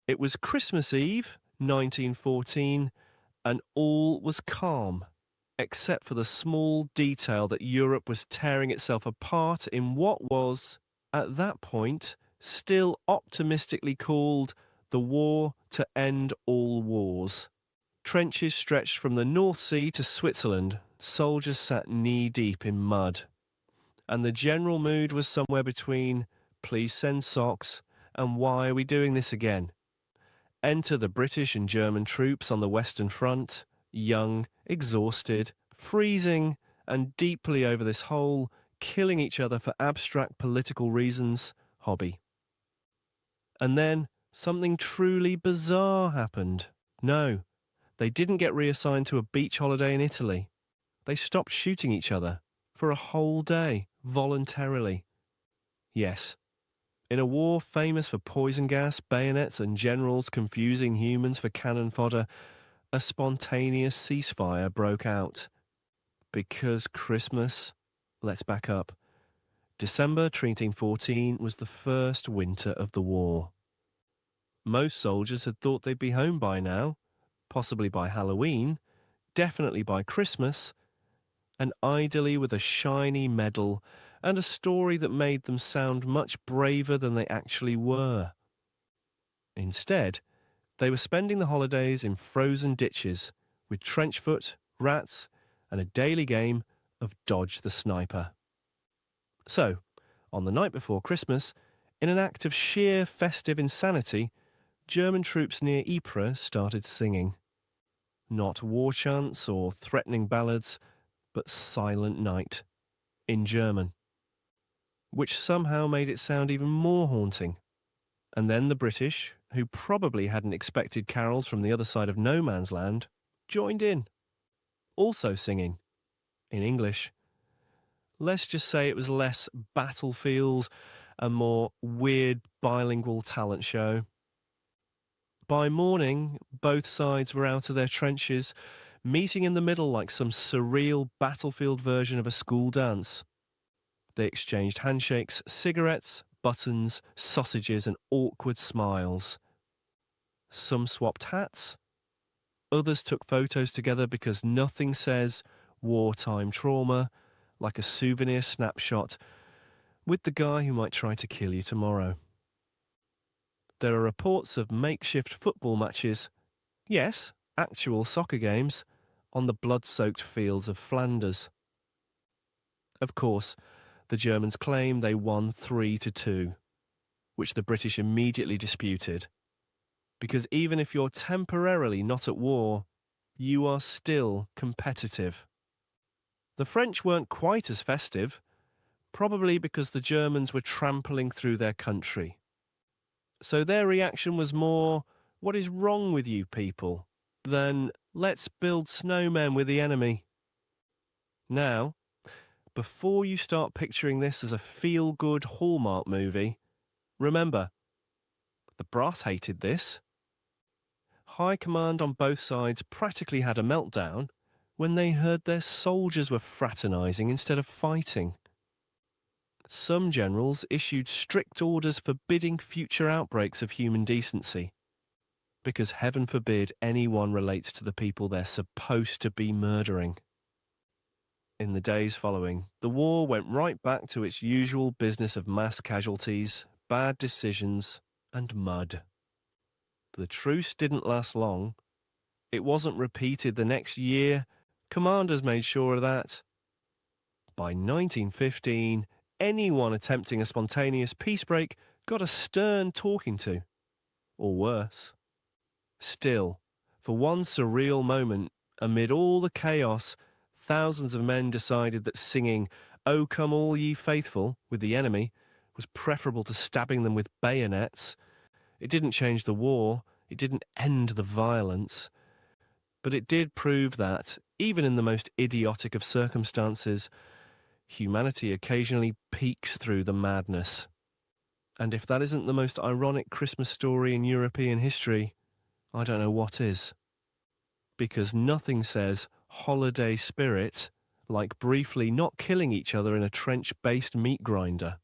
It was Christmas Eve, 1914, and all was calm, except for the small detail that Europe was tearing itself apart in what was, at that point, still optimistically called the War to End All Wars. Trenches stretched from the North Sea to Switzerland, soldiers sat knee-deep in mud. And the general mood was somewhere between, please send socks, and why are we doing this again? Enter the British and German troops on the Western Front, young, exhausted, freezing, and deeply over this whole killing each other for abstract political reasons hobby. And then something truly bizarre happened. No, they didn't get reassigned to a beach holiday in Italy. They stopped shooting each other for a whole day, voluntarily. Yes, in a war famous for poison gas, bayonets, and generals confusing humans for cannon fodder, a spontaneous ceasefire broke out. Because Christmas, let's back up. December 1914 was the first winter of the war. Most soldiers had thought they'd be home by now, possibly by Halloween, definitely by Christmas, and ideally with a shiny medal and a story that made them sound much braver than they actually were. Instead, they were spending the holidays in frozen ditches with trench foot, rats, and a daily game of Dodge the Sniper. So, on the night before Christmas, in an act of sheer festive insanity, German troops near Ypres started singing. Not war chants or threatening ballads, but Silent Night, in German, which somehow made it sound even more haunting. And then the British, who probably hadn't expected carols from the other side of no man's land, joined in, also singing, in English. Let's just say it was less battlefield and more weird bilingual talent show. By morning, both sides were out of their trenches, meeting in the middle like some surreal battlefield version of a school dance. They exchanged handshakes, cigarettes, buttons, sausages, and awkward smiles. Some swapped hats. Others took photos together because nothing says wartime trauma like a souvenir snapshot with the guy who might try to kill you tomorrow. There are reports of makeshift football matches, yes, actual soccer games, on the blood-soaked fields of Flanders. Of course, the Germans claim they won 3-2, which the British immediately disputed. Because even if you're temporarily not at war, you are still competitive. The French weren't quite as festive, probably because the Germans were trampling through their country. So their reaction was more, "What is wrong with you people?" than, "Let's build snowmen with the enemy." Now, before you start picturing this as a feel-good Hallmark movie, remember, the brass hated this. High command on both sides practically had a meltdown when they heard their soldiers were fraternizing instead of fighting. Some generals issued strict orders forbidding future outbreaks of human decency, because heaven forbid anyone relates to the people they're supposed to be murdering. In the days following, the war went right back to its usual business of mass casualties, bad decisions, and mud. The truce didn't last long. It wasn't repeated the next year. Commanders made sure of that. By 1915, anyone attempting a spontaneous peace break got a stern talking to, or worse. Still, for one surreal moment, amid all the chaos, thousands of men decided that singing "O Come All Ye Faithful" with the enemy was preferable to stabbing them with bayonets. It didn't change the war, it didn't end the violence, but it did prove that, even in the most idiotic of circumstances, humanity occasionally peeks through the madness. And if that isn't the most ironic Christmas story in European history, I don't know what is. Because nothing says holiday spirit like briefly not killing each other in a trench-based meat grinder.